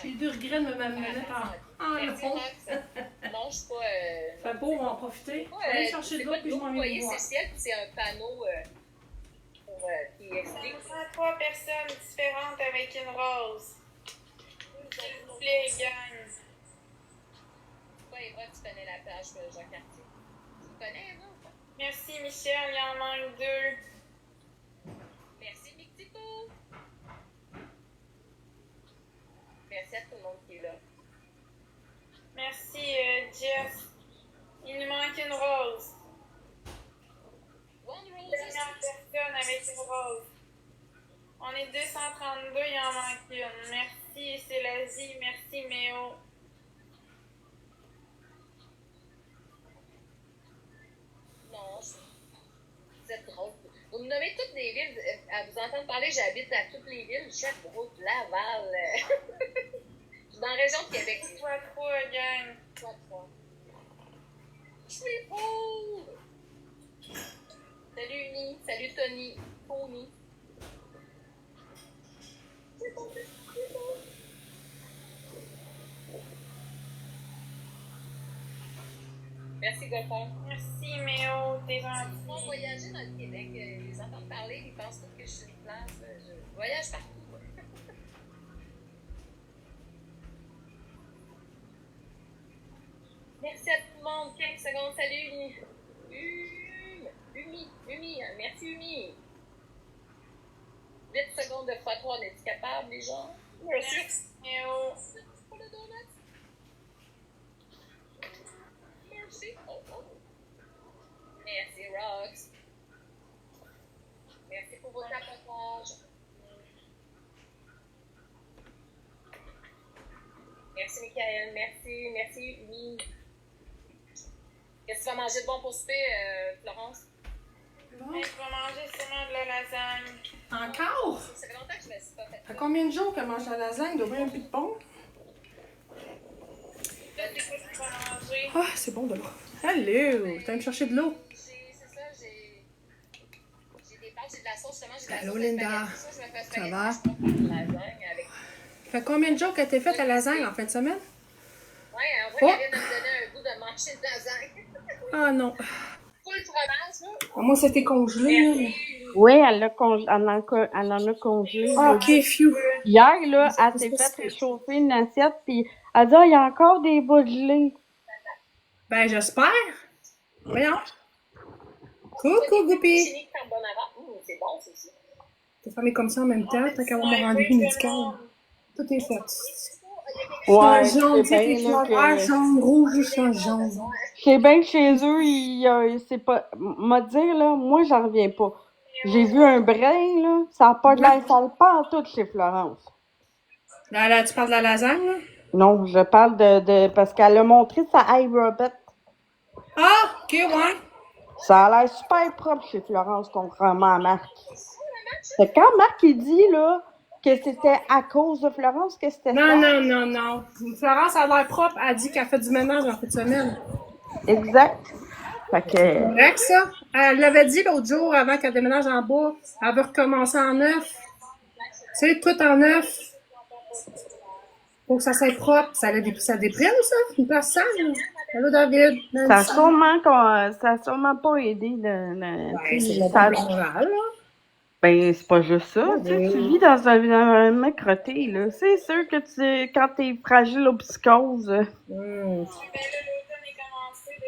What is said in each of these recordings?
J'ai eu du regret de me mettre en long. Non, je suis pas. Fait beau, on va en profiter. Allez chercher de l'eau, puis je m'en vais voir. C'est ciel, c'est un panneau qui explique. 3 personnes différentes avec une rose. S'il vous plaît, gang. Toi, Eva, tu connais la plage Jean-Cartier. Tu connais, Eva? Merci, Michel. Il y en manque 2. Merci, Big Tico. Merci à tout le monde qui est là. Merci, Jess. Il nous manque une rose. Dernière personne avec une rose. On est 232, il en manque une. Merci, Célasie. Merci, Méo. Non, vous êtes drôle. Vous me nommez toutes les villes. À vous entendre parler, j'habite à toutes les villes. Sherbrooke, Laval. Je suis dans la région de Québec. 3, gang. 3. Je suis pauvre. Salut Uni. Salut Tony. Tony. C'est bon, c'est bon. Merci, Golfeur. Merci, Méo. T'es gentil. Moi, voyager dans le Québec, les entendre parler, ils pensent tous que je suis une place. Je voyage partout. Merci à tout le monde. 15 secondes. Salut, Umi. Umi. Merci, Umi. 8 secondes de x3. On est-tu capable, les gens? Merci, Méo. Pour le donut. Merci. Oh. Merci, Rox. Merci pour votre tapotage. Merci, Michael. Merci, Umi. Qu'est-ce que tu vas manger de bon pour souper, Florence? Bon. Je vais manger sûrement de la lasagne. Encore? Ça fait longtemps que je me suis pas fait. Ça fait combien de jours qu'elle mange la lasagne? Il doit bien un peu de bon. Là, c'est quoi que tu vas manger? Ah, c'est bon de l'eau. Hello! Tu vas me chercher de l'eau? C'est ça, j'ai des pâtes, j'ai de la sauce, justement. Allô, Linda. Ça va? Lasagne avec... Ça fait combien de jours que t'as fait la lasagne en fin de semaine? Ouais, on voit qu'elle vient de me donner un goût de manger de lasagne. Ah non. Full fromage, là. Ah, moi, c'était congelé. Oui, elle en a congelé. Ah, ok, phew. Hier, là, elle s'est fait réchauffer une assiette, puis elle dit, ah, il y a encore des bas de gelée. Ben, j'espère. Voyons. Coucou, Guppy. Chili carbonara. C'est bon, c'est aussi. T'es fermé comme ça en même temps, t'as qu'à avoir mon rendez-vous médical. Tout est fait. Ouais, jaune, tu sais, c'est les bien fleurs là, verts, jaune, rouge, juste un jaune. c'est bien que chez eux, c'est pas... M'a dire, là, moi, j'en reviens pas. J'ai vu un brin, là, ça n'a pas de l'air sale, pas en tout chez Florence. Là, tu parles de la lasagne, là? Non, je parle de parce qu'elle a montré sa iRobot. Ah, ok, ouais. Ça a l'air super propre chez Florence, contrairement à Marc. C'est quand Marc, il dit, là, que c'était à cause de Florence que c'était ça. Non. Florence a l'air propre, elle dit qu'elle fait du ménage en fin de semaine. Exact. Fait que... C'est vrai que ça. Elle l'avait dit l'autre jour, avant qu'elle déménage en bas, elle veut recommencer en neuf. Tu sais, tout en neuf. Pour que ça soit propre. Ça déprime, ça? Une place sale? Allô, David? Ça a sûrement pas aidé c'est pas moral, là. Ben, c'est pas juste ça. Ben, Tu vis dans un environnement crotté, là. C'est sûr que quand t'es fragile aux psychoses.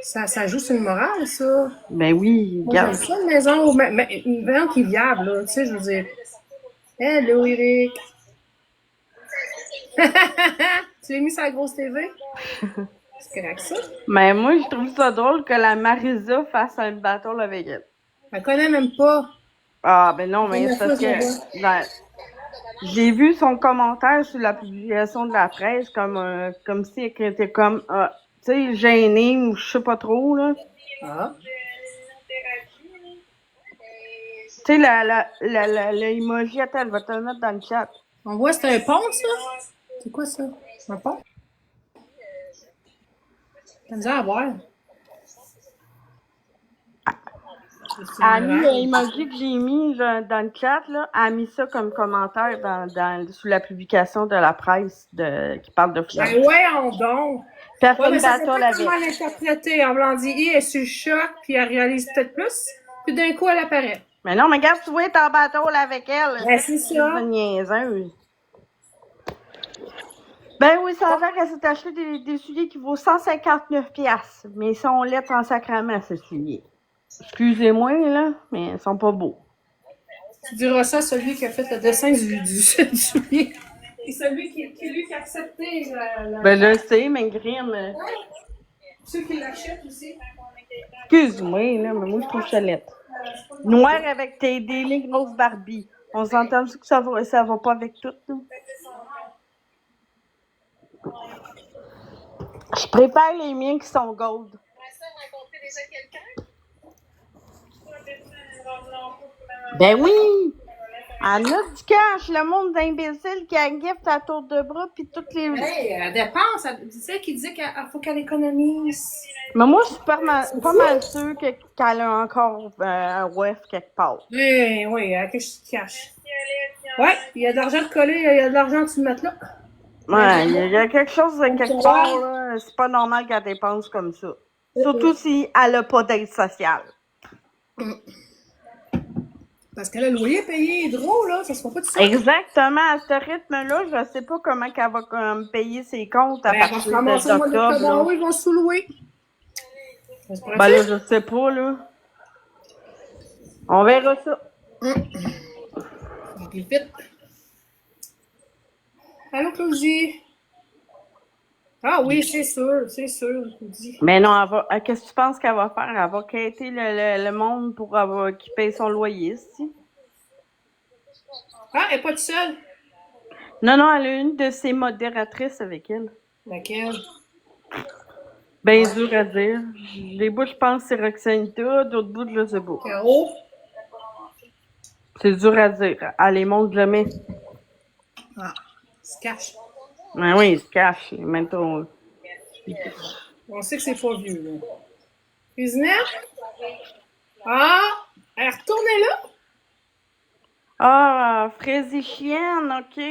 Ça joue sur une morale, ça. Ben oui, Moi, j'aime ça, une maison, une maison qui est viable, là. Tu sais, je veux dire. Hello, Eric. Tu l'as mis sur la grosse TV? C'est correct, ça? Mais moi, je trouve ça drôle que la Marisa fasse un battle avec elle. Elle connaît même pas. Ah, ben non, mais c'est parce que j'ai vu son commentaire sur la publication de la presse comme si elle était comme, tu sais, gênée ou je sais pas trop, là. Ah. Tu sais, l'emoji, attends, elle va te le mettre dans le chat. On voit, c'est un pont, ça? C'est quoi, ça? Un pont? T'as misère à voir. C'est Elle a mis grave. l'emoji que j'ai mis là, dans le chat, là, elle a mis ça comme commentaire sous la publication de la presse qui parle de Flash. Ben ouais, on donc. Puis elle fait Ouais, mais une ça battle dépend comment avec. l'interpréter. En voulant dire, elle est sur le choc, puis elle réalise peut-être plus. Puis d'un coup, elle apparaît. Mais non, mais regarde, tu vois, elle est en battle avec elle. Ben, c'est ça. C'est niaiseuse. Ben oui, ça a l'air qu'elle s'est acheté des souliers qui vaut 159$. Mais ils sont laids en sacrament, ces souliers. Excusez-moi, là, mais ils sont pas beaux. Tu diras ça à celui qui a fait le dessin du soulier. Et celui qui a accepté la... Ben je sais, mais grime. Ceux qui l'achètent aussi. Excuse-moi, là, mais moi je trouve ça laid. Noir avec des lignes grosses Barbie. On s'entend que ça va pas avec tout, là? Je préfère les miens qui sont gold. Après ça, rencontrer déjà quelqu'un? Ben oui! En a du cash, le monde d'imbéciles qui a gift à tour de bras pis toutes les... Hey, elle dépense. Tu sais qui dit qu'il faut qu'elle économise. Mais moi, je suis pas mal sûre qu'elle a encore un WEF quelque part. Oui, oui, il y a quelque chose qui cache. Ouais, il y a de l'argent de coller, il y a de l'argent de mettre là. Ouais, il y a quelque chose de quelque part, là. C'est pas normal qu'elle dépense comme ça. Surtout si elle a pas d'aide sociale. Parce que le loyer payé est drôle, là, ça se fait pas tout ça. Exactement, à ce rythme-là, je sais pas comment qu'elle va comme, payer ses comptes à partir d'octobre. Là. Ils vont sous-louer. Ben là, je sais pas, là. On verra ça. Vite. Allô, Claudie? Ah oui, c'est sûr, Claudie. Mais non, qu'est-ce que tu penses qu'elle va faire? Elle va quitter le monde pour qu'il paye son loyer, si? Ah, elle est pas toute seule? Non, non, elle a une de ses modératrices avec elle. Laquelle? Ben dur à dire. Les bouts, je pense, c'est Roxanita, d'autres bouts, je sais pas. Caro? C'est dur à dire. Elle les montre jamais. Ah, il se cache. Ben oui, il se cache. Maintenant. On sait que c'est pas vieux, là. Cuisinette? Ah! Elle est retournée là? Ah, fraise chienne, ok.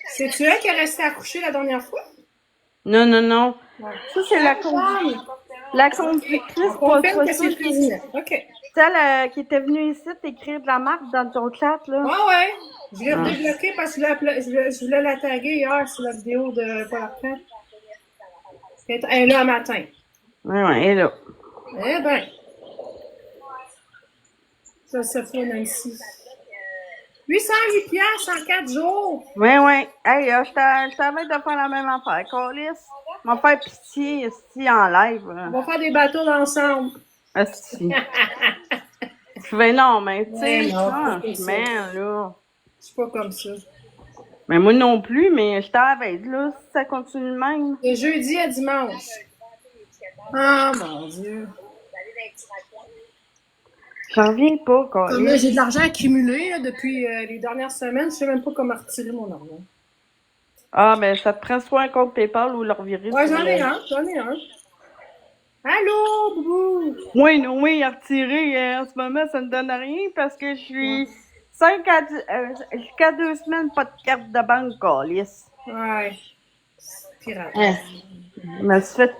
C'est-tu elle qui est restée accouchée la dernière fois? Non, non, non. Ouais. Ça, c'est la conductrice. La conductrice, On confirme que c'est Cuisinette. OK. Celle qui était venue ici t'écrire de la marque dans ton chat, là. Ah ouais. Je l'ai débloqué parce que je voulais la taguer hier sur la vidéo de Paul Arcand. Elle est là un matin. Ouais, elle est là. Eh ben. Ça se fait, Nancy. 808 piastres en 4 jours. Ouais, ouais. Hey, je t'avais de faire la même affaire. Colis, m'a faire pitié ici en live. On va faire des bateaux ensemble. Asti. Ben non, mais tu sais, Ouais, non, franchement, là. Je suis pas comme ça. Mais moi non plus, mais je t'avais là, si ça continue de même. De jeudi à dimanche. Ah, mon Dieu. J'en reviens pas, Comme là, Colis. j'ai de l'argent accumulé là, depuis les dernières semaines. Je sais même pas comment retirer mon argent. Ah, ben ça te prend soit un compte PayPal ou leur virer. Ouais, j'en ai un. Allô, Boubou? Oui, non, oui, à retirer, en ce moment, ça ne donne rien parce que je suis 5 à 10, jusqu'à 2 semaines, pas de carte de banque, Colis. Ouais. Pirate. Je me suis fait.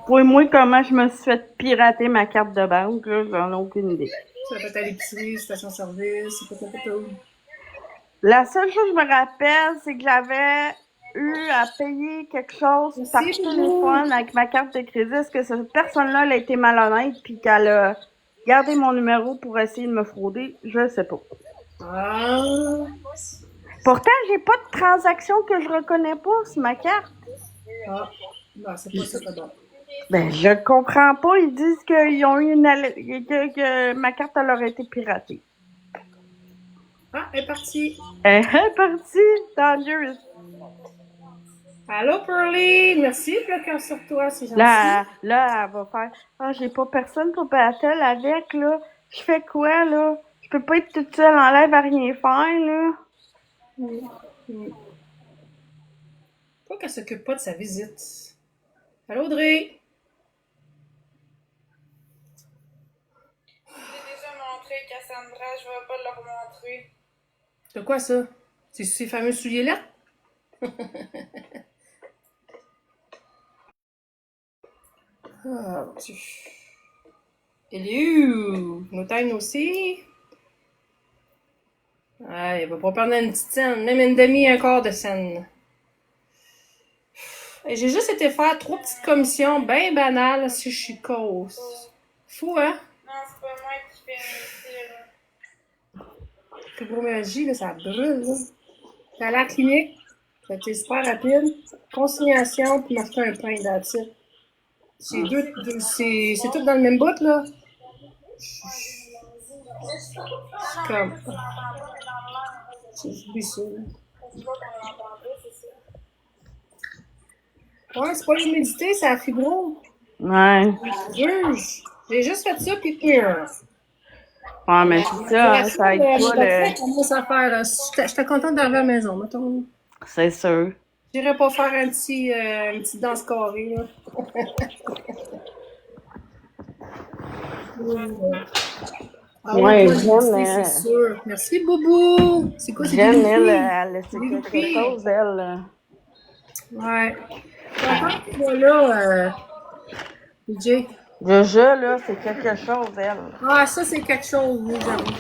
Pour moi, comment je me suis fait pirater ma carte de banque, là, j'en ai aucune idée. Ça peut être à l'épicerie, station-service, c'est pas tout. La seule chose que je me rappelle, c'est que j'avais eu à payer quelque chose par téléphone avec ma carte de crédit. Est-ce que cette personne-là elle a été malhonnête puis qu'elle a gardé mon numéro pour essayer de me frauder? Je sais pas. Ah. Pourtant, j'ai pas de transaction que je reconnais pas sur ma carte. Ah. Non, c'est pas ça, pas bon. Ben, je comprends pas. Ils disent qu'ils ont eu que ma carte, elle aurait été piratée. Ah, elle est partie. Elle est partie. Dangerous. Allô, Pearly. Merci de le sur toi, c'est gentil. Là, elle va faire. Ah, j'ai pas personne pour battle avec, là. Je fais quoi, là? Je peux pas être toute seule en live à rien faire, là. Pourquoi qu'elle s'occupe pas de sa visite? Allô, Audrey? J'ai déjà montré Cassandra, je vais pas leur montrer. C'est quoi ça? C'est ces fameux souliers-là? Ah, mon Dieu. Elle est où? Montagne aussi? Ah, elle va pas prendre une petite scène, même une demi, un quart de scène. Et j'ai juste été faire 3 petites commissions bien banales si je suis cause. Fou, hein? Non, c'est pas moi qui fais mes cils. Fibromyalgie, là, ça brûle, là. T'es allé à la clinique, ça a été super rapide. Consignation, puis m'acheter un pain d'attitude. C'est c'est tout dans le même bout, là. C'est comme. J'oublie ça, là. Ouais, c'est pas l'humidité, c'est la fibro. Ouais. Juge. J'ai juste fait ça, puis Ouais, mais c'est ça aide pas le... commence à faire, là. J'étais contente d'arriver à la maison, mettons. C'est sûr. J'irais pas faire une petite danse carrée, là. Ah Ouais, pas Jen, l'humidité, c'est sûr. Merci, Boubou. C'est quoi, c'est des Jen, elle, loupies? c'est Des quelque loupies. chose, elle. Ouais. Contente que tu sois là, DJ. Le jeu, là, c'est quelque chose, elle. Ah, ça, c'est quelque chose, oui, j'avoue.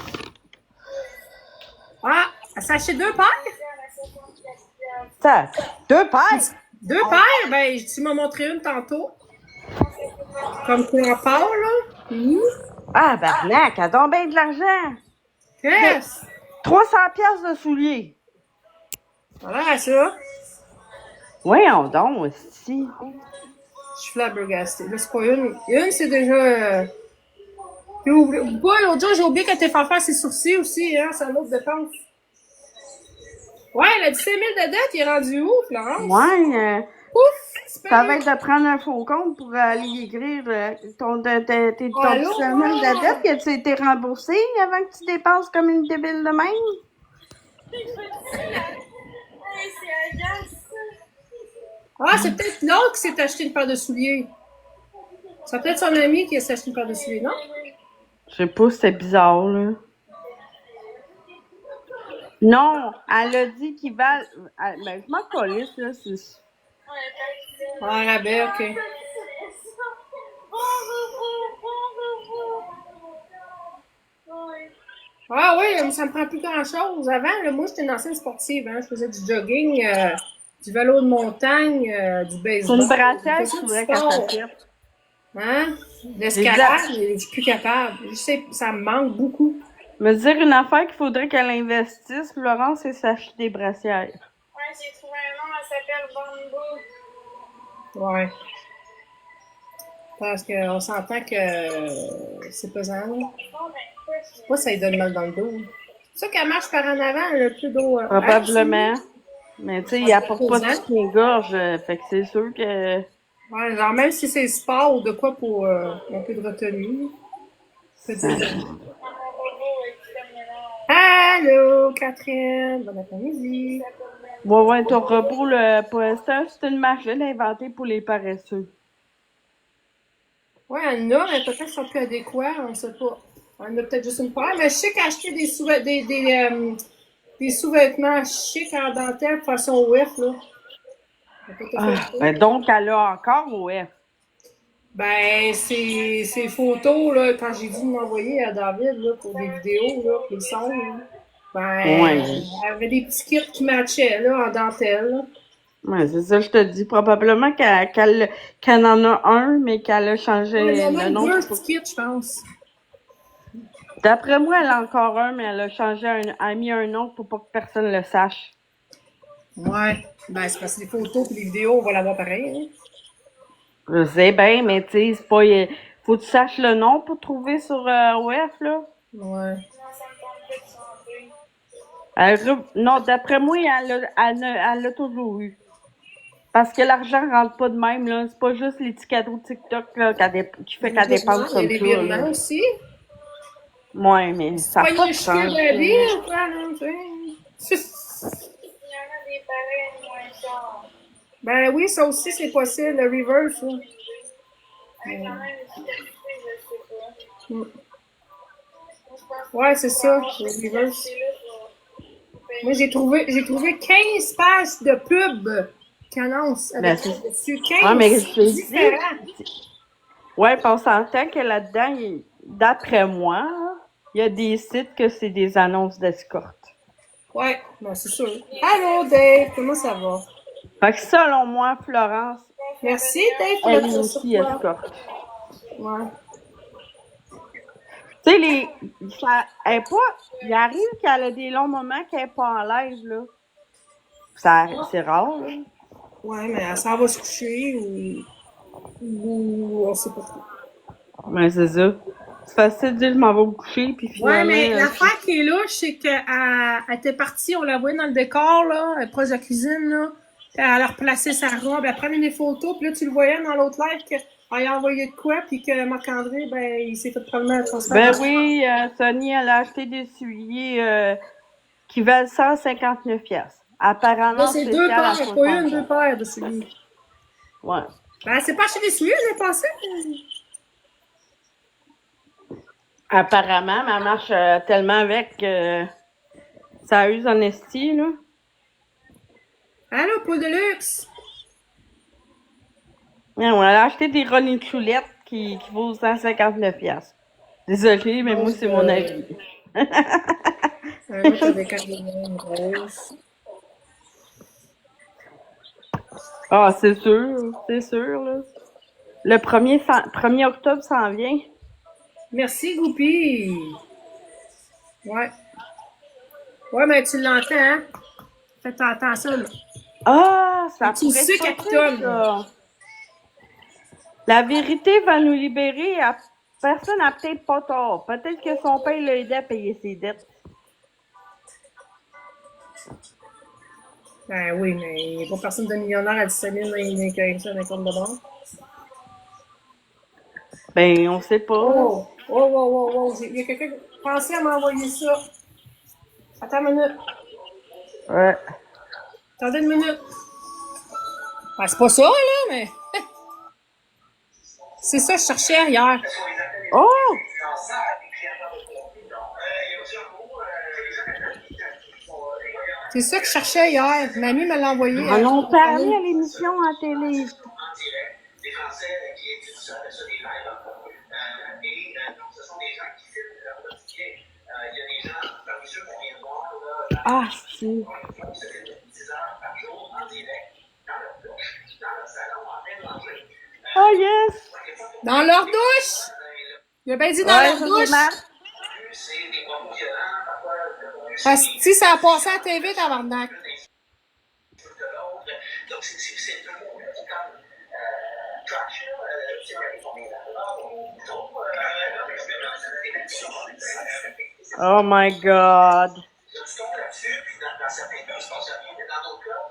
Ah, elle s'est acheté 2 paires? Ça, 2 pailles! 2 paires? Ben, tu m'as montré une tantôt. Comme pour un part, là. Ah, barnac, elle donne bien de l'argent. Qu'est-ce? 300 piastres de souliers. Voilà, ça. Voyons donc, si. Je suis flabbergastée. Là, c'est pas une. Une, c'est déjà. Puis, oublie pas, l'autre jour, j'ai oublié qu'elle était faire ses sourcils aussi, hein. C'est une autre dépense. Ouais, elle a dit 5 000 de dette, il est rendu où, Florence? Ouais, Ouf! ça va être de prendre un faux compte pour aller écrire ton petit Allô? personnel de dette que tu as été remboursé avant que tu dépenses comme une débile de même. Hey, c'est agace. Ah, c'est peut-être l'autre qui s'est acheté une paire de souliers. C'est peut-être son ami qui s'est acheté une paire de souliers, non? Je sais pas, c'était bizarre, là. Non, elle a dit qu'il va... Ben, je m'en calisse, là. Ah, rabais, ok. Ah oui, ça me prend plus grand-chose. Avant, là, moi, j'étais une ancienne sportive. Hein. Je faisais du jogging, du vélo de montagne, du C'est baseball. une brassière, Je faisais je du voudrais qu'elle sport. s'assiette. Hein? L'escalade, je suis plus capable. Je sais, ça me manque beaucoup. Me dire une affaire qu'il faudrait qu'elle investisse, Florence, c'est s'acheter des brassières. Ouais, j'ai trouvé un nom, elle s'appelle Bamboo. Ouais. Parce qu'on s'entend que c'est pesant. Là. Moi, ça lui donne mal dans le dos. C'est ça qu'elle marche par en avant, le plus dos. Probablement. Mais tu sais, il apporte pas pesant. toutes mes gorges, fait que c'est sûr que... Ouais, genre même si c'est sport ou de quoi pour un peu de retenue. C'est dire. Allô, Catherine. Bon après-midi. Ouais, ton robot, là, pour l'instant, c'est une machine inventée pour les paresseux. Ouais, elle en a, mais peut-être qu'ils sont plus adéquats, on sait pas. Elle en a peut-être juste une paire, mais je sais qu'acheter des sous-vêtements chics en dentelle façon WF, là. Ben donc, elle a encore OF. Ben, ces photos, là, quand j'ai dû m'envoyer à David, là, pour des vidéos, là, pour le son, là, ben, Ouais. elle avait des petits kits qui matchaient, là, en dentelle, là. Ouais, c'est ça, je te dis. Probablement qu'elle en a un, mais qu'elle a changé Ouais, il y en a le même nom. deux petits kits, je pense. D'après moi, elle a encore un, mais elle a changé elle a mis un nom pour pas que personne le sache. Ouais. Ben, c'est parce que les photos et les vidéos, on va l'avoir pareil, hein. Je sais bien, mais tu sais, c'est pas... faut que tu saches le nom pour trouver sur OF, là. Ouais. Non, d'après moi, elle l'a toujours eu. Parce que l'argent rentre pas de même, là. C'est pas juste les petits cadeaux TikTok, là, qui fait qu'elle dépense comme Il y a les ça, virements là. aussi. Ouais, mais ça n'a pas de sens. Il y en a des pareils moins chers. Ben oui, ça aussi, c'est possible, le reverse, là. Ouais, quand même, efficacité, je sais pas. Mm. Moi, je pense Ouais, c'est pour ça, avoir le cette reverse. efficacité-là, je vais Moi, payer. j'ai trouvé 15 pages de pub qui annoncent Ben, avec ça c'est... dessus. Ah, 15 mais je sites te dis, différents. ouais, puis on s'entend que là-dedans, d'après moi, il y a des sites que c'est des annonces d'escorte. Ouais, ben c'est sûr. Allô, Dave, comment ça va? Fait que selon moi, Florence, Merci, Dave, pour le elle est tour sur aussi toi. escorte. Ouais. Tu sais, elle est pas, il arrive qu'elle a des longs moments qu'elle n'est pas en live, là. C'est rare, là. Ouais, mais elle s'en va se coucher ou on sait pas trop. Mais c'est ça. C'est facile de dire je m'en vais me coucher, puis Ouais, finalement, mais l'affaire qui est louche, c'est qu'elle était partie, on la voyait dans le décor, là, proche de la cuisine, là. Puis elle a replacé sa robe, elle prenait des photos, puis là, tu le voyais dans l'autre live qu'elle a envoyé de quoi, puis que Marc-André, ben, il s'est fait probablement transférer. ben oui, Sonny, elle a acheté des souliers qui valent 159 piastres. Là, Apparemment c'est deux spécial à paires, pas une, 60. deux paires de souliers. Ouais. Ben, elle s'est pas acheté des souliers l'année passée. Apparemment, mais elle marche tellement avec que ça use en esti, là. Allô, Poule de luxe. Ouais, on a acheté des Ronnie Choulettes qui vaut 159 piastres. Désolée, mais moi, c'est mon avis. Un autre avec un rose. Ah, c'est sûr, là. Le 1er octobre s'en vient. Merci, Goupy. Ouais. Ouais, mais tu l'entends, hein? Faites attention, là. Ah, ça Tu pourrait sais être qu'elle possible, tonne. ça. La vérité va nous libérer. Personne n'a peut-être pas tort. Peut-être que son père l'a aidé à payer ses dettes. Ben oui, mais il n'y a pas personne de millionnaire à 17 000 dans un compte de banque. Ben, on sait pas. Oh, oh, oh, oh, oh. Il y a quelqu'un qui pensait à m'envoyer ça. Attends une minute. Ouais. Attendez une minute. Ben, c'est pas ça, là, mais. C'est ça que je cherchais hier. Oh! C'est ça que je cherchais hier. Mamie me l'a envoyé. On en a parlé à l'émission à télé. Des Français qui étudient ça, des lives. Et donc, ce sont des gens qui filment leur quotidien. Il y a des gens parmi ceux qu'on vient de voir, là, Ah, si. qui se filment 10 heures par jour en direct, dans leur douche, dans leur salon, en train de manger. Oh, yes! Dans leur douche! Il a bien dit dans Ouais, leur ça, douche. c'est Marc. C'est des propos violents, parfois Si ça a passé à la TV, tabarnak. de l'autre. Donc, c'est un mot qui comme trash, c'est vrai qu'on est là. Oh my God. Tu tombes là-dessus, puis dans certains cas, il se passe rien, mais dans d'autres cas,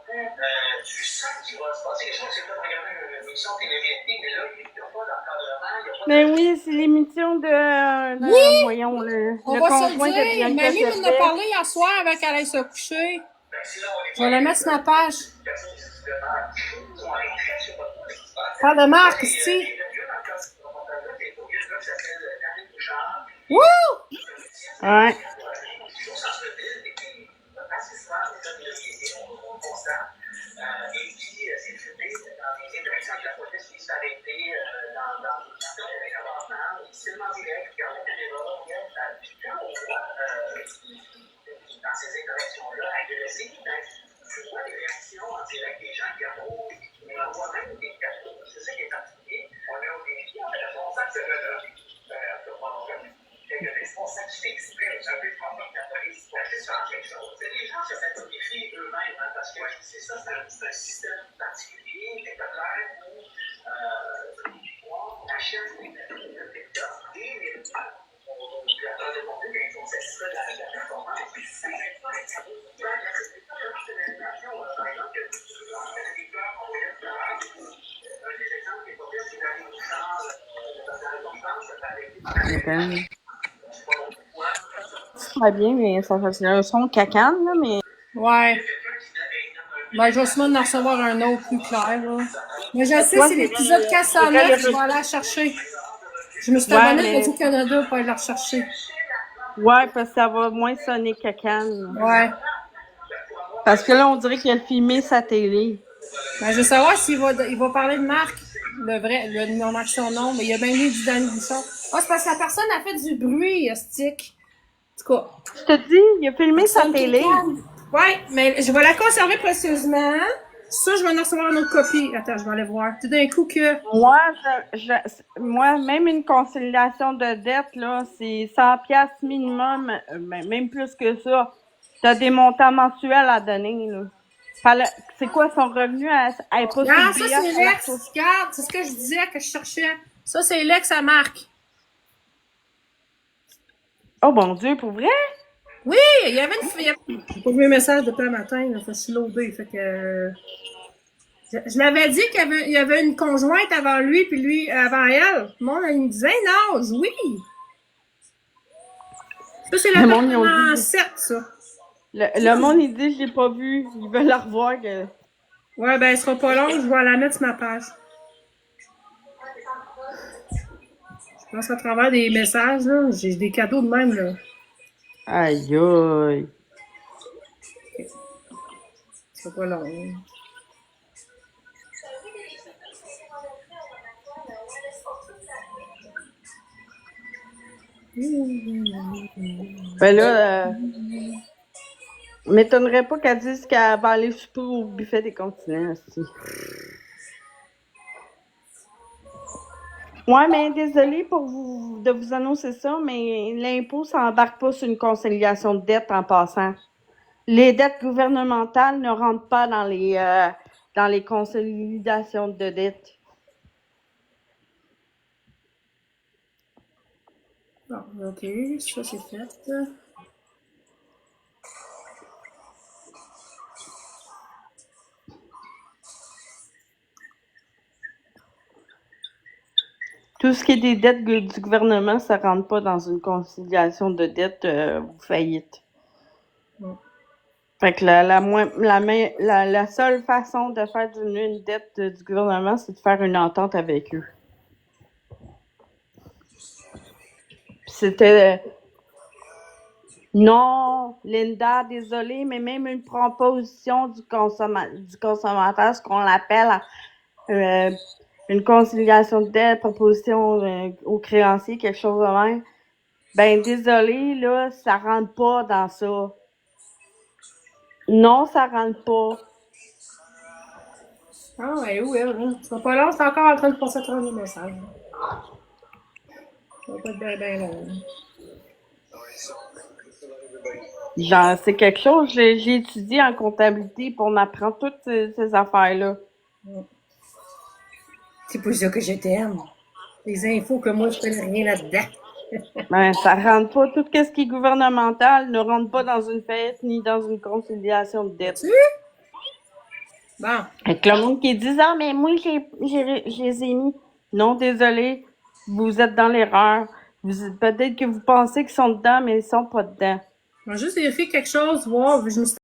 tu sens qu'il va se passer quelque chose. C'est comme regarder une émission de télé-réalité, mais là, il n'y a pas d'encadrement, il n'y a pas de... Mais oui, c'est l'émission de Oui! voyons, le On va se conjoint de le dire. Bianca Mamie m'en a Gervais. parlé hier soir avant qu'elle aille se coucher. Je vais la mettre sur ma page. Parle de Marc, ici. Wouh! Ouais. Et puis, c'est filmé dans les interactions avec la police qui s'est arrêtée dans avec avancement, difficilement direct, regarde la caméra, puis quand on voit dans ces interactions-là agressives, tu vois les réactions en direct des gens qui approuvent, on envoie même des cadeaux, c'est ça qui est particulier. On est au défi, on est responsable de quelques responsables qui s'expriment, un peu comme la police, pour faire quelque chose. Les gens se sacrifient eux-mêmes, hein, parce que c'est ça, c'est un système particulier, quelque part, où on achète des TikTok et les on lui attend de montrer qu'il faut s'assurer de la performance. C'est pas ça. Par exemple, que les peurs qu'on voyait tout à l'heure, un des exemples qui est pas bien, c'est d'aller au char, dans le constance, ça fait arrêter. C'est pas bien, mais ça fait un son cacane, là, mais. Ouais. Ben, je vais sûrement en recevoir un autre plus clair, là. Mais je sais, Toi, c'est l'épisode 409, je vais aller la chercher. Je me suis Ouais, abonnée à mais... Radio-Canada pour aller la rechercher. Ouais, parce que ça va moins sonner que Cannes. Ouais. Parce que là, on dirait qu'il a filmé sa télé. Ben, je veux savoir s'il va parler de Marc, le vrai, non, Marc son nom, mais il a bien mis du Danny Bouchard. Ah, c'est parce que la personne a fait du bruit, stick. En tout cas. Je te dis, il a filmé sa télé. Ouais, mais je vais la conserver précieusement. Ça, je vais en recevoir une autre copie. Attends, je vais aller voir. Tout d'un coup que... Moi, même une conciliation de dette, là, c'est 100 piastres minimum, même plus que ça. T'as des montants mensuels à donner, là. C'est quoi son revenu à pas Ah, ça, c'est Lex. Regarde, c'est ce que je disais, que je cherchais. Ça, c'est Lex à Marc. Oh mon Dieu, pour vrai? Oui, il y avait une fille. J'ai pas vu un message depuis le matin, là, fait que je suis loadée, fait que... Je l'avais dit qu'il y avait une conjointe avant lui, puis lui avant elle. Le monde, il me disait, non, oui. Ça, c'est la personne en 7, ça. Le monde, il dit, je l'ai pas vu. Il veut la revoir. Ouais, ben, elle sera pas longue, je vais la mettre sur ma page. Je pense à travers des messages, là. J'ai des cadeaux de même, là. Aïe, aïe. C'est pas long. Ben là, m'étonnerait pas qu'elle dise qu'elle va aller souper au buffet des continents aussi. Ouais, mais désolée de vous annoncer ça, mais l'impôt s'embarque pas sur une conciliation de dette en passant. Les dettes gouvernementales ne rentrent pas dans les consolidations de dette. Bon, ok, ça c'est fait. Tout ce qui est des dettes du gouvernement, ça rentre pas dans une conciliation de dette ou faillite. Ouais. Fait que la seule façon de faire diminuer une dette du gouvernement, c'est de faire une entente avec eux. Puis c'était non, Linda, désolée, mais même une proposition du consommateur, ce qu'on appelle une conciliation de dette, proposition au créancier, quelque chose de même. Ben désolé, là, ça rentre pas dans ça. Non, ça rentre pas. Ah ouais, où elle, hein? C'est pas long, c'est encore en train de passer à travers les messages. Ça va pas être bien long. Genre, c'est quelque chose, j'ai étudié en comptabilité pour m'apprendre toutes ces affaires-là. C'est pour ça que je t'aime. Les infos que moi, je connais rien là-dedans. Ben, ça rentre pas. Tout ce qui est gouvernemental ne rentre pas dans une faillite ni dans une conciliation de dette. Bon. Avec le monde qui dit, ah, mais moi, je les ai mis. Non, désolé. Vous êtes dans l'erreur. Peut-être que vous pensez qu'ils sont dedans, mais ils sont pas dedans. On va juste vérifier quelque chose, voir. Je me suis